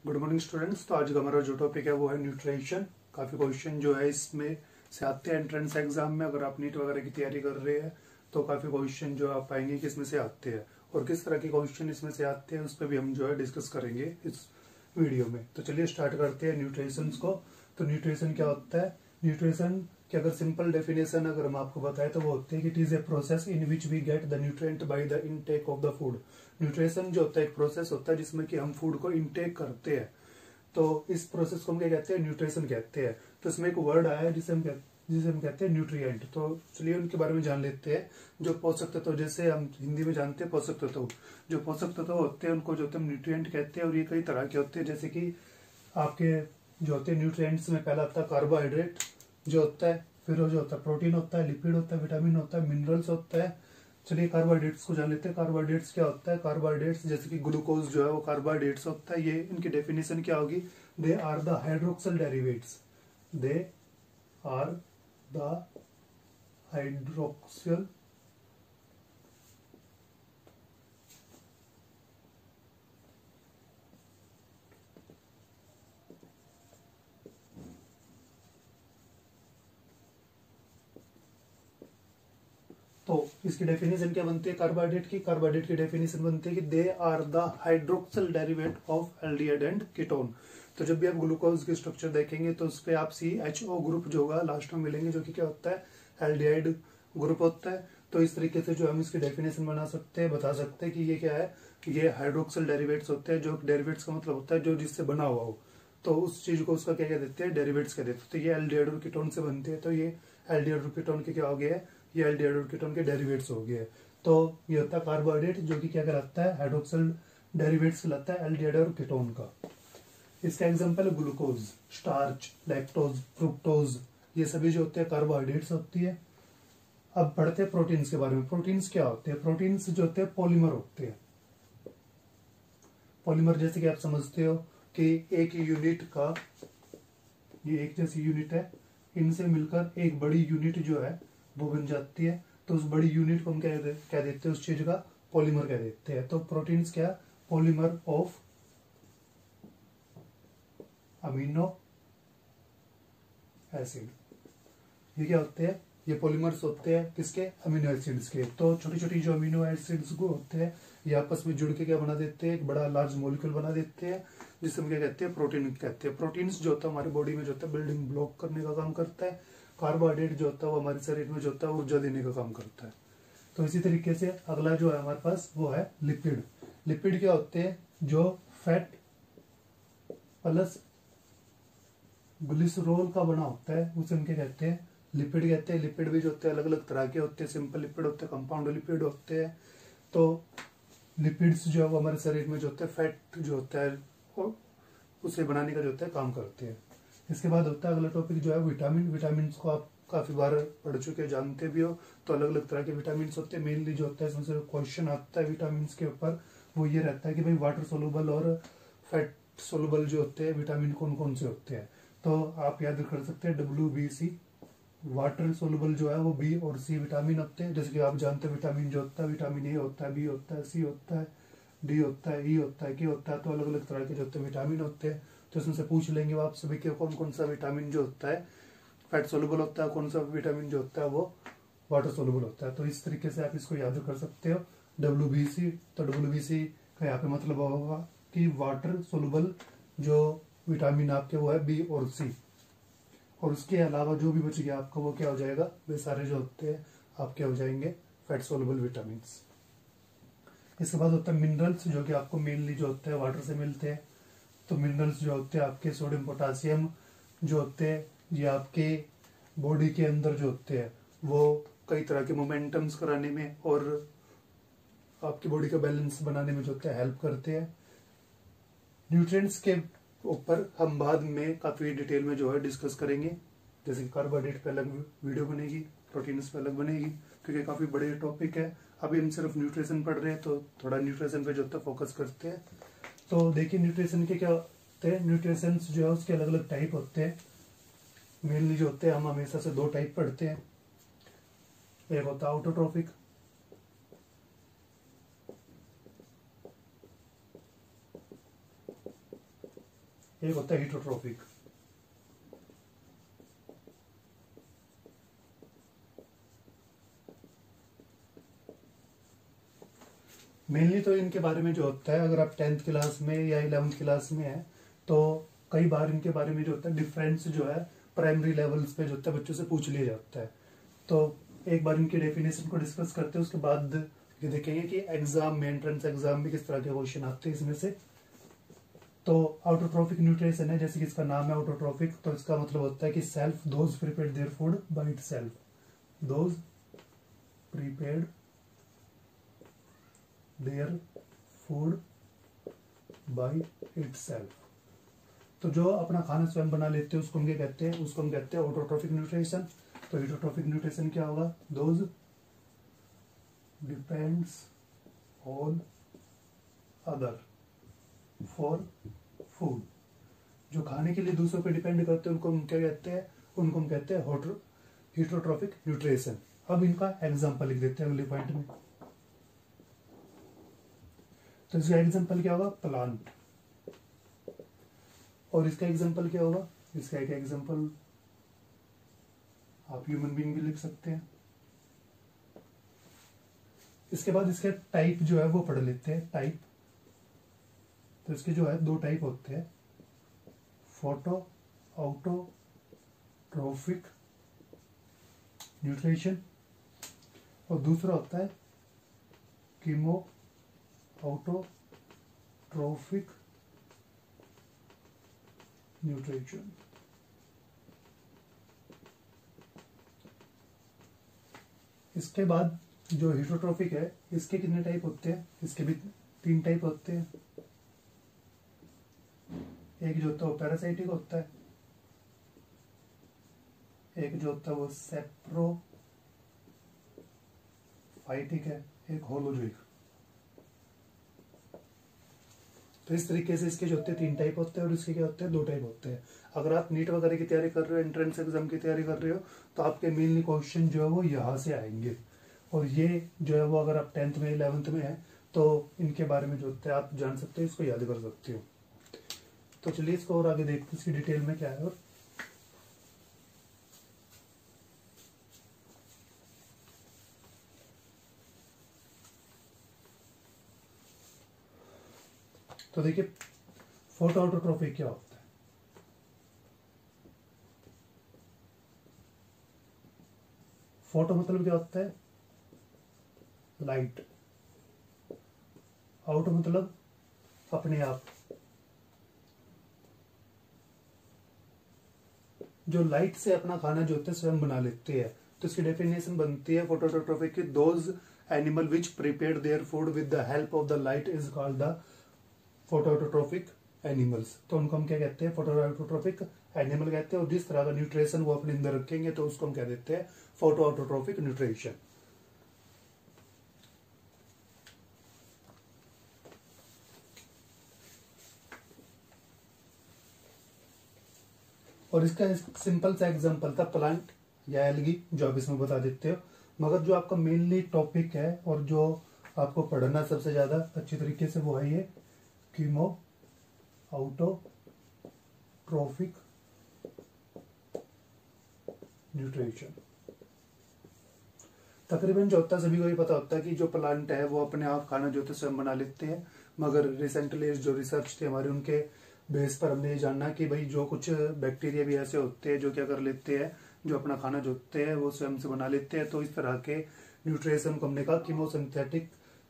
Good morning students. तो आज का हमारा जो टॉपिक है वो है न्यूट्रिशन। काफी क्वेश्चन जो है इसमें से आते हैं एंट्रेंस एग्जाम में। अगर आप नीट वगैरह की तैयारी कर रहे हैं तो काफी क्वेश्चन जो आप पाएंगे कि इसमें से आते हैं और किस तरह के क्वेश्चन इसमें से आते हैं उस पर भी हम जो है डिस्कस करेंगे इस वीडियो में। तो चलिए स्टार्ट करते हैं न्यूट्रिशन को। तो न्यूट्रिशन क्या होता है? न्यूट्रिशन की अगर सिंपल डेफिनेशन अगर हम आपको बताएं तो वो होती है कि it is a process in which we get the nutrient by the intake of the food. Nutrition जो होता है एक प्रोसेस होता है जिसमें कि हम फूड को इनटेक करते हैं। तो इस प्रोसेस को हम क्या कहते हैं? न्यूट्रिशन कहते हैं। तो इसमें एक वर्ड आया है जिसे हम कहते हैं न्यूट्रिएंट। तो चलिए उनके बारे में जान लेते हैं। जो पोषक तत्व, जैसे हम हिंदी में जानते हैं पोषक तत्व, जो पोषक तत्व होते हैं उनको जो होते हैं न्यूट्रिएंट कहते हैं। और ये कई तरह के होते हैं, जैसे कि आपके जो होते हैं न्यूट्रिएंट्स में पहला आता है कार्बोहाइड्रेट जो होता है, फिर जो होता है प्रोटीन होता है, लिपिड होता है, विटामिन होता है, मिनरल्स होता है। चलिए कार्बोहाइड्रेट्स को जान लेते हैं। कार्बोहाइड्रेट्स क्या होता है? कार्बोहाइड्रेट्स जैसे कि ग्लूकोज जो है वो कार्बोहाइड्रेट्स होता है। ये इनकी डेफिनेशन क्या होगी? They are the hydroxyl derivatives. They are the hydroxyl तो इसकी डेफिनेशन क्या बनती है कार्बोहाइड्रेट की? कार्बोहाइड्रेट की डेफिनेशन बनती है कि they are the hydroxyl derivative of aldehyde and ketone. तो जब भी आप ग्लूकोज की स्ट्रक्चर देखेंगे तो उस पर आप CHO ग्रुप जो होगा लास्ट में मिलेंगे, जो कि क्या होता है? एल्डिहाइड ग्रुप होता है। तो इस तरीके से जो हम इसकी डेफिनेशन बना सकते हैं, बता सकते हैं कि ये क्या है? ये हाइड्रोक्सिल डेरिवेट्स होते हैं। जो डेरिवेट्स का मतलब होता है जो जिससे बना हुआ हो, तो उस चीज को उसका क्या कह देते हैं? डेरिवेट्स कह देते हैं। तो ये एल्डिहाइड और कीटोन से बनते हैं। तो ये एल्डिहाइड और कीटोन के क्या हो गया है? ये एल्डिहाइड और कीटोन के डेरिवेट्स हो गए। तो ये होता है कार्बोहाइड्रेट जो कि क्या कहलाता है? हाइड्रोक्सिल डेरिवेट्स कहलाता है एल्डिहाइड और कीटोन का। इसका एग्जांपल है ग्लूकोज, स्टार्च, लैक्टोज, फ्रुक्टोज, ये सभी जो होते हैं कार्बोहाइड्रेट्स होती है। अब पढ़ते हैं प्रोटीन्स के बारे में। प्रोटीन्स क्या होते हैं? प्रोटीन्स जो होते हैं पॉलीमर होते हैं। पॉलीमर जैसे कि आप समझते हो कि एक यूनिट का, ये एक जैसी यूनिट है, इनसे मिलकर एक बड़ी यूनिट जो है वो बन जाती है। तो उस बड़ी यूनिट को हम क्या देते हैं? उस चीज का पॉलीमर कह देते हैं। तो प्रोटीन्स क्या? Polymer of amino acid. ये क्या होते हैं? ये पॉलीमर्स होते हैं किसके? अमीनो एसिड्स के। तो छोटी छोटी जो अमीनो एसिड्स को होते हैं ये आपस में जुड़ के क्या बना देते हैं? एक बड़ा लार्ज मॉलिक्यूल बना देते हैं, जिसे हम क्या कहते हैं? प्रोटीन कहते हैं। प्रोटीन्स जो होता है हमारी बॉडी में जो होता है बिल्डिंग ब्लॉक करने का काम करता है। कार्बोहाइड्रेट जो होता है वो हमारे शरीर में जो होता है ऊर्जा देने का काम करता है। तो इसी तरीके से अगला जो है हमारे पास वो है लिपिड। लिपिड क्या होते हैं? जो फैट प्लस ग्लिसरॉल का बना होता है उसे हम क्या कहते हैं? लिपिड कहते हैं। लिपिड भी जो होते हैं अलग अलग तरह के होते हैं। सिंपल लिपिड होते हैं, कंपाउंड लिपिड होते हैं। तो लिपिड्स जो है वो हमारे शरीर में जो होता है फैट जो होता है उसे बनाने का जो होता है काम करते हैं। इसके बाद होता है अगला टॉपिक जो है विटामिन। विटामिन को आप काफी बार पढ़ चुके हैं, जानते भी हो। तो अलग अलग तरह के विटामिन होते हैं। मेनली जो होता है इसमें से क्वेश्चन आता है विटामिन के ऊपर वो ये रहता है कि भाई वाटर सोलुबल और फैट सोलुबल जो होते हैं विटामिन कौन कौन से होते हैं। तो आप याद कर सकते हैं WBC। वाटर सोलुबल जो है वो B और C विटामिन होते हैं। जैसे कि आप जानते हैं विटामिन जो होता है विटामिन A होता है, B होता है, C होता है, D होता है, E होता है, K होता है। तो अलग अलग तरह के जो होते हैं विटामिन होते हैं। तो इसमें से पूछ लेंगे वो आपसे भी कि कौन कौन सा विटामिन जो होता है फैट सोलुबल होता है, कौन सा विटामिन जो होता है वो वाटर सोलुबल होता है। तो इस तरीके से आप इसको याद कर सकते हो WBC। तो WBC का यहाँ पे मतलब होगा कि वाटर सोलुबल जो विटामिन आपके वो है B और C। और उसके अलावा जो भी बच गया आपका वो क्या हो जाएगा? वे सारे जो होते हैं आपके हो जाएंगे फैट सोलुबल विटामिन। इसके बाद होता है मिनरल्स, जो कि आपको मेनली जो होते हैं वाटर से मिलते हैं। तो मिनरल्स जो होते हैं आपके सोडियम, पोटासियम जो होते हैं ये आपके बॉडी के अंदर जो होते हैं वो कई तरह के मोमेंटम्स कराने में और आपकी बॉडी का बैलेंस बनाने में जो होता है हेल्प करते हैं। न्यूट्रिएंट्स के ऊपर हम बाद में काफी डिटेल में जो है डिस्कस करेंगे। जैसे कि कार्बोहाइड्रेट पे अलग वीडियो बनेगी, प्रोटीन्स पे अलग बनेगी, क्योंकि काफी बड़े टॉपिक है। अभी हम सिर्फ न्यूट्रिशन पढ़ रहे हैं तो थोड़ा न्यूट्रिशन पे जो होता है फोकस करते हैं। तो देखिए न्यूट्रिशन के क्या होते हैं? न्यूट्रिशन जो है उसके अलग अलग टाइप होते हैं। मेनली जो होते हैं हम हमेशा से 2 टाइप पढ़ते हैं। एक होता है ऑटोट्रोफिक, एक होता है हीटरोट्रोफिक। मेनली तो इनके बारे में जो होता है, अगर आप 10th क्लास में या 11th क्लास में है तो कई बार इनके बारे में जो होता है डिफरेंस जो है प्राइमरी लेवल्स पे जो होता है बच्चों से पूछ लिया जाता है। तो एक बार इनकी डेफिनेशन को डिस्कस करते हैं, उसके बाद ये देखेंगे कि एग्जाम में, एंट्रेंस एग्जाम में किस तरह के क्वेश्चन आते हैं इसमें से। तो ऑटोट्रोफिक न्यूट्रिशन है, जैसे कि इसका नाम है ऑटोट्रोफिक, तो इसका मतलब होता है कि self those prepared their food by itself, those prepared their food by itself. तो जो अपना खाना स्वयं बना लेते हैं उसको हम क्या कहते हैं, उसको हम कहते हैं ऑटोट्रोफिक न्यूट्रिशन। तो हीटरोट्रोफिक न्यूट्रिशन क्या होगा, those depends on other for food. जो खाने के लिए दूसरों पे डिपेंड करते हैं उनको हम क्या कहते हैं, उनको हम कहते हैं हीटरोट्रोफिक न्यूट्रिशन। अब इनका एग्जांपल लिख देते हैं अगले पॉइंट में। तो इसका एग्जांपल क्या होगा, प्लांट। और इसका एग्जांपल क्या होगा, इसका एक एग्जांपल आप ह्यूमन बीइंग भी लिख सकते हैं। इसके बाद इसके टाइप जो है वो पढ़ लेते हैं, टाइप। तो इसके जो है 2 टाइप होते हैं, फोटो ऑटोट्रोफिक न्यूट्रिशन और दूसरा होता है कीमो ऑटोट्रोफिक न्यूट्रिशन। इसके बाद जो हीटरोट्रोफिक है इसके कितने टाइप होते हैं, इसके भी 3 टाइप होते हैं। एक जो होता है वो पैरासाइटिक होता है, एक जो होता है वो सेप्रोफाइटिक है, एक होलोजोइक। तो इस तरीके से इसके जो होते हैं 3 टाइप होते हैं और इसके क्या होते हैं 2 टाइप होते हैं। अगर आप नीट वगैरह की तैयारी कर रहे हो, एंट्रेंस एग्जाम की तैयारी कर रहे हो, तो आपके मेनली क्वेश्चन जो है वो यहाँ से आएंगे। और ये जो है वो अगर आप 10th में 11th में है तो इनके बारे में जो होता है आप जान सकते हो, इसको याद कर सकते हो। तो चलिए इसको और आगे देखते हैं इसकी डिटेल में क्या है। और तो देखिए फोटो ऑटोट्रोफिक क्या होता है। फोटो मतलब क्या होता है, लाइट। आउट मतलब अपने आप। जो लाइट से अपना खाना जो होता है स्वयं बना लेते हैं। तो इसकी डेफिनेशन बनती है फोटो ऑटोट्रोफिक की, those animal which prepare their food with the help of the light is called the photoautotrophic animals. तो उनको हम क्या कहते हैं, फोटोऑटोट्रोफिक एनिमल कहते हैं। और जिस तरह का न्यूट्रिशन वो अपने अंदर रखेंगे तो उसको हम कह देते हैं फोटोऑटोट्रोफिक न्यूट्रिशन। और इसका सिंपल सा एग्जांपल था प्लांट या एल्गी, जो आप इसमें बता देते हो। मगर जो आपका मेनली टॉपिक है और जो आपको पढ़ना सबसे ज्यादा अच्छी तरीके से वो है ये कीमो ऑटोट्रोफिक न्यूट्रिशन। तकरीबन जो होता है सभी को ये पता होता है कि जो प्लांट है वो अपने आप खाना जो होता है स्वयं बना लेते हैं। मगर रिसेंटली जो रिसर्च थे हमारे, उनके बेस पर हमने ये जानना कि भाई जो कुछ बैक्टीरिया भी ऐसे होते हैं जो क्या कर लेते हैं, जो अपना खाना जो होते हैं वो स्वयं से बना लेते हैं। तो इस तरह के न्यूट्रिशन को हमने कहा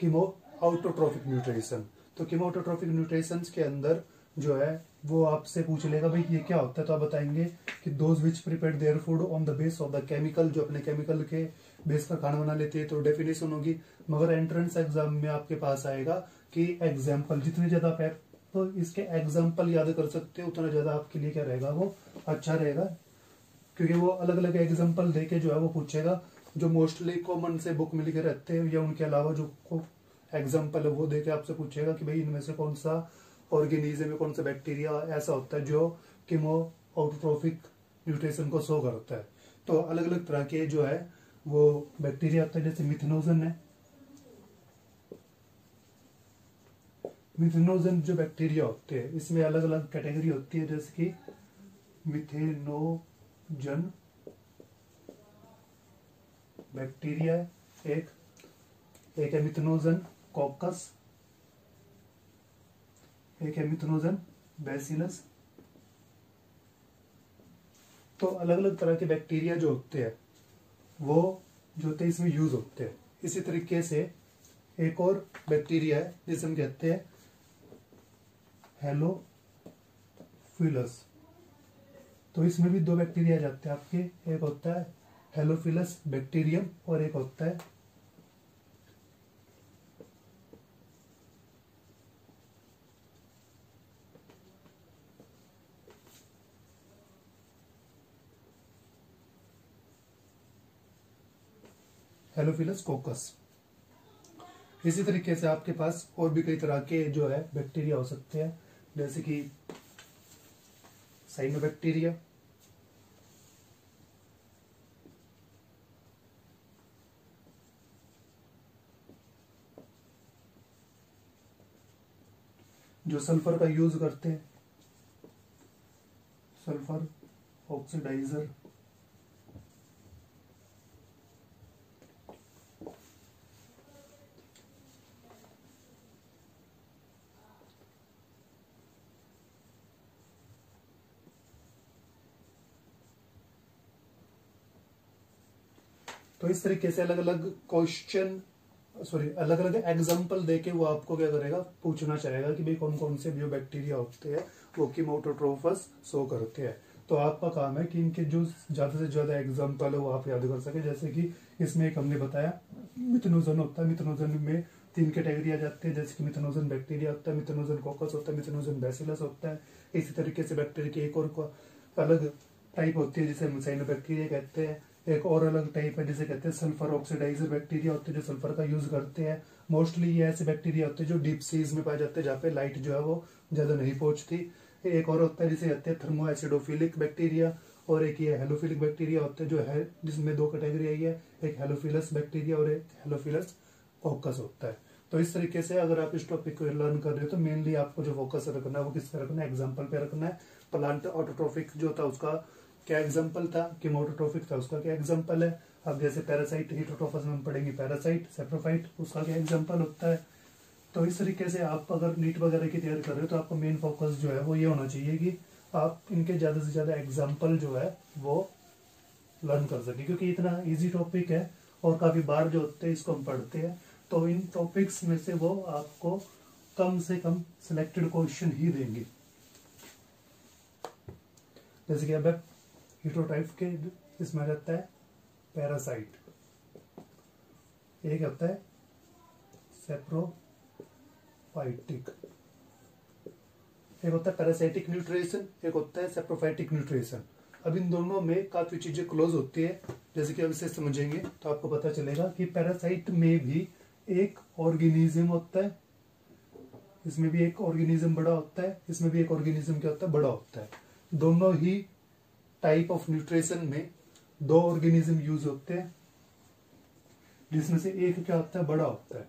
कीमो ऑटोट्रोफिक न्यूट्रिशन। तो कीमो ऑटोट्रोफिक न्यूट्रिशन के अंदर जो है वो आपसे पूछ लेगा भाई ये क्या होता है, तो आप बताएंगे कि those which prepare their food on the base of the chemical, जो अपने केमिकल के बेस पर खाना बना लेते हैं। तो डेफिनेशन होगी। मगर एंट्रेंस एग्जाम में आपके पास आएगा कि एग्जाम्पल, जितने ज्यादा आप तो इसके एग्जाम्पल याद कर सकते हो उतना ज्यादा आपके लिए क्या रहेगा, वो अच्छा रहेगा। क्योंकि वो अलग अलग एग्जाम्पल देके जो है वो पूछेगा, जो मोस्टली कॉमन से बुक में लिखे रहते हैं, या उनके अलावा जो एग्जाम्पल है वो देके आपसे पूछेगा कि भाई इनमें से कौन सा ऑर्गेनिज्म में कौन सा बैक्टीरिया ऐसा होता है जो कीमो ऑटोट्रोफिक न्यूट्रिशन को शो करता है। तो अलग अलग तरह के जो है वो बैक्टीरिया होता है, जैसे मिथेनोजन है। मिथेनोजन जो बैक्टीरिया होते हैं इसमें अलग अलग कैटेगरी होती है, जैसे कि मिथेनोजन बैक्टीरिया एक है मिथेनोजन कोकस, एक है मिथेनोजन बैसिलस। तो अलग अलग तरह के बैक्टीरिया जो होते हैं वो जो होते हैं इसमें यूज होते हैं। इसी तरीके से एक और बैक्टीरिया है जिसे हम कहते हैं हेलोफिलस। तो इसमें भी दो बैक्टीरिया जाते हैं आपके, एक होता है हेलोफिलस बैक्टीरियम और एक होता है हेलोफिलस कोकस। इसी तरीके से आपके पास और भी कई तरह के जो है बैक्टीरिया हो सकते हैं, जैसे कि साइनोबैक्टीरिया, जो सल्फर का यूज करते हैं, सल्फर ऑक्सीडाइजर। तो इस तरीके से अलग अलग क्वेश्चन अलग अलग एग्जाम्पल देके वो आपको क्या करेगा, पूछना चाहेगा कि भाई कौन कौन से जो बैक्टीरिया होते हैं वो कीमोटोट्रोफस शो करते हैं। तो आपका काम है कि इनके जो ज्यादा से ज्यादा एग्जाम्पल है वो आप याद कर सके। जैसे कि इसमें एक हमने बताया मिथेनोजन होता है, मिथेनोजन में 3 कैटेगरी आ जाते हैं, जैसे कि मिथेनोजन बैक्टीरिया होता है, मिथेनोजन कोकस होता है, मिथेनोजन बैसिलस होता है। इसी तरीके से बैक्टीरिया की एक और अलग टाइप होती है जिसे हम साइनोबैक्टीरिया कहते हैं। एक और अलग टाइप है जिसे कहते हैं सल्फर ऑक्सीडाइजर बैक्टीरिया होते हैं, जो सल्फर का यूज करते हैं। मोस्टली ये ऐसे बैक्टीरिया होते हैं जो डीप सीज में पाए जाते हैं, जहाँ पे लाइट जो है वो ज्यादा नहीं पहुंचती। एक और होता है जिसे कहते हैं थर्मो एसिडोफिलिक बैक्टीरिया, और एक ये हेलोफिलिक बैक्टीरिया होते हैं जो है, जिसमें 2 कैटेगरी आई है, एक हेलोफिलस बैक्टीरिया और एक हेलोफिलस कोकस होता है। तो इस तरीके से अगर आप इस टॉपिक को लर्न कर रहे हो तो मेनली आपको जो फोकस रखना है वो किस पे रखना है, एग्जाम्पल पे रखना है। प्लांट ऑटोट्रोफिक जो था उसका क्या एग्जाम्पल था, कीमोटोट्रोफिक था उसका क्या एग्जाम्पल है। अब जैसे पैरासाइट हिटोट्रोफस में हम पढ़ेंगे पैरासाइट, सेप्रोफाइट, उसका क्या एग्जाम्पल होता है। तो इस तरीके से आप अगर नीट वगैरह की तैयारी कर रहे हो तो आपका मेन फोकस जो है वो ये होना चाहिए कि आप इनके ज्यादा से ज्यादा एग्जाम्पल जो है वो लर्न कर सके, क्योंकि इतना इजी टॉपिक है और काफी बार जो होते हैं इसको हम पढ़ते हैं। तो इन टॉपिक्स में से वो आपको कम से कम सिलेक्टेड क्वेश्चन ही देंगे। जैसे कि अब हीटरोटाइप के इसमें रहता है पैरासाइट, एक होता है सेप्रोफाइटिक, एक होता है पैरासाइटिक न्यूट्रिशन, एक होता है सेप्रोफाइटिक न्यूट्रिशन। अब इन दोनों में काफी चीजें क्लोज होती है, जैसे कि अब इसे समझेंगे तो आपको पता चलेगा कि पैरासाइट में भी एक ऑर्गेनिज्म होता है, इसमें भी एक ऑर्गेनिज्म बड़ा होता है, इसमें भी एक ऑर्गेनिज्म क्या होता है, बड़ा होता है। दोनों ही टाइप ऑफ न्यूट्रिशन में 2 ऑर्गेनिज्म यूज होते हैं, जिसमें से एक क्या होता है, बड़ा होता है,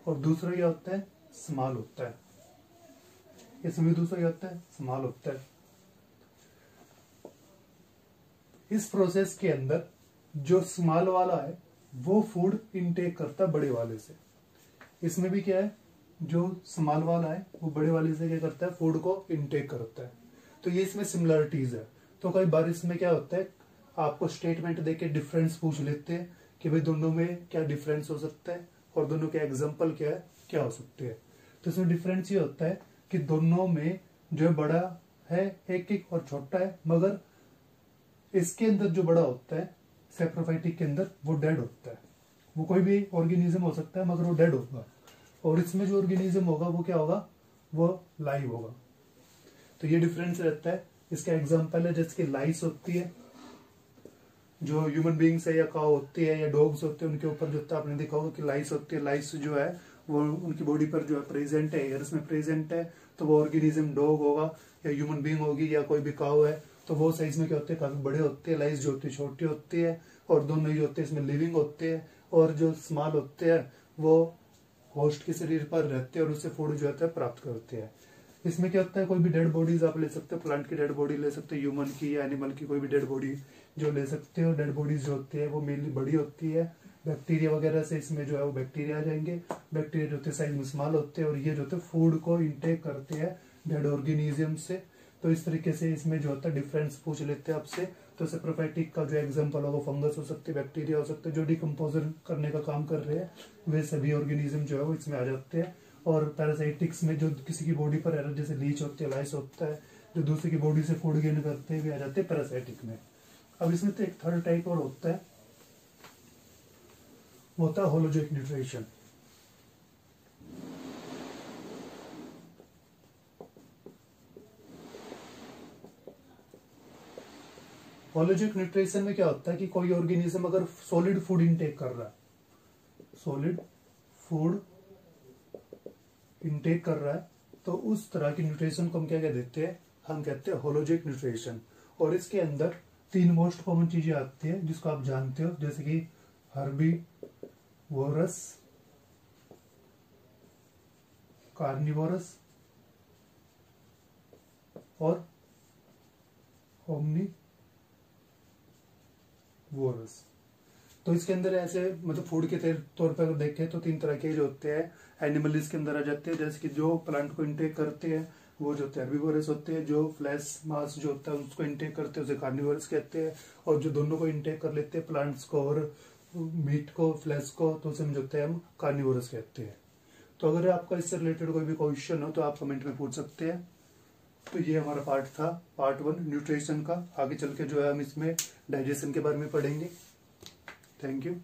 और दूसरा क्या होता है, स्मॉल होता है। इसमें दूसरा क्या होता है, स्मॉल होता है। इस प्रोसेस के अंदर जो स्मॉल वाला है वो फूड इनटेक करता है बड़े वाले से। इसमें भी क्या है, जो स्मॉल वाला है वो बड़े वाले से क्या करता है, फूड को इनटेक करता है। तो ये इसमें सिमिलरिटीज है। तो कई बार इसमें क्या होता है, आपको स्टेटमेंट देके डिफरेंस पूछ लेते हैं कि भाई दोनों में क्या डिफरेंस हो सकता है और दोनों के एग्जाम्पल क्या है, क्या हो सकते हैं। तो इसमें डिफरेंस ये होता है कि दोनों में जो बड़ा है एक एक और छोटा है, मगर इसके अंदर जो बड़ा होता है सेप्रोफाइटिक के अंदर वो डेड होता है। वो कोई भी ऑर्गेनिज्म हो सकता है मगर वो डेड होगा, और इसमें जो ऑर्गेनिज्म होगा वो क्या होगा, वो लाइव होगा। तो ये डिफरेंस रहता है। इसका एग्जांपल है जैसे कि लाइस होती है, जो ह्यूमन बींग्स है या काउ होती है या डॉग्स होते हैं, उनके ऊपर जो आपने देखा होगा कि लाइस होती है। लाइस जो है वो उनकी बॉडी पर जो है प्रेजेंट है, एयर्स में प्रेजेंट है, तो वो ऑर्गेनिज्म डॉग होगा या ह्यूमन बींग होगी या कोई भी काउ है, तो वो साइज में क्या होते हैं, काफी बड़े होते हैं। लाइस जो होती है छोटी होती है, और दोनों ही होते हैं इसमें लिविंग होते हैं। और जो स्मॉल होते हैं वो होस्ट के शरीर पर रहते हैं और उससे फूड जो होता है प्राप्त करते हैं। इसमें क्या होता है, कोई भी डेड बॉडीज आप ले सकते हो, प्लांट की डेड बॉडी ले सकते हो, ह्यूमन की या एनिमल की कोई भी डेड बॉडी जो ले सकते हो। डेड बॉडीज जो होती है वो मेनली बड़ी होती है, बैक्टीरिया वगैरह से इसमें जो है वो बैक्टीरिया आ जाएंगे। बैक्टीरिया जो होते हैं साइज में स्मॉल होते हैं और ये जो होते हैं फूड को इंटेक करते हैं डेड ऑर्गेनिज्म से। तो इस तरीके से इसमें जो होता है डिफरेंस पूछ लेते हैं आपसे। तो सेप्रोफाइटिक का जो एग्जांपल होगा फंगस हो सकती है, बैक्टीरिया हो सकते हैं, जो डिकम्पोजर करने का काम कर रहे हैं वे सभी ऑर्गेनिज्म जो है वो इसमें आ जाते हैं। और पैरासाइटिक्स में जो किसी की बॉडी पर एरर जैसे लीच होती है, लाइस होता है, जो दूसरे की बॉडी से फूड गेन करते हैं वे आ जाते हैं पैरासाइटिक में। अब इसमें तो एक थर्ड टाइप और होता है, वो होता है होलोजोइक न्यूट्रिशन। होलोजोइक न्यूट्रिशन में क्या होता है कि कोई ऑर्गेनिज्म अगर सॉलिड फूड इनटेक कर रहा है, सॉलिड फूड इनटेक कर रहा है, तो उस तरह की न्यूट्रिशन को हम क्या देते हैं, हम कहते हैं होलोजोइक न्यूट्रिशन। और इसके अंदर 3 मोस्ट कॉमन चीजें आती है जिसको आप जानते हो, जैसे कि हर्बीवोरस, कार्निवोरस और ओमनीवोरस। तो इसके अंदर ऐसे मतलब फूड के तौर पर अगर देखें तो 3 तरह के जो होते हैं एनिमल इसके अंदर आ जाते हैं। जैसे कि जो प्लांट को इंटेक करते हैं वो जो होते हैं हर्बीवोरस होते हैं, जो फ्लैश मास जो होता है उसको इंटेक करते हैं उसे कार्निवोरस कहते हैं, और जो दोनों को इंटेक कर लेते हैं प्लांट्स को और मीट को, फ्लैश को, तो उसे जो होते हैं हम कार्निवोरस कहते हैं। तो अगर आपका इससे रिलेटेड कोई भी क्वेश्चन हो तो आप कमेंट में पूछ सकते हैं। तो ये हमारा पार्ट था, पार्ट 1 न्यूट्रिशन का। आगे चल के जो है हम इसमें डाइजेशन के बारे में पढ़ेंगे। Thank you.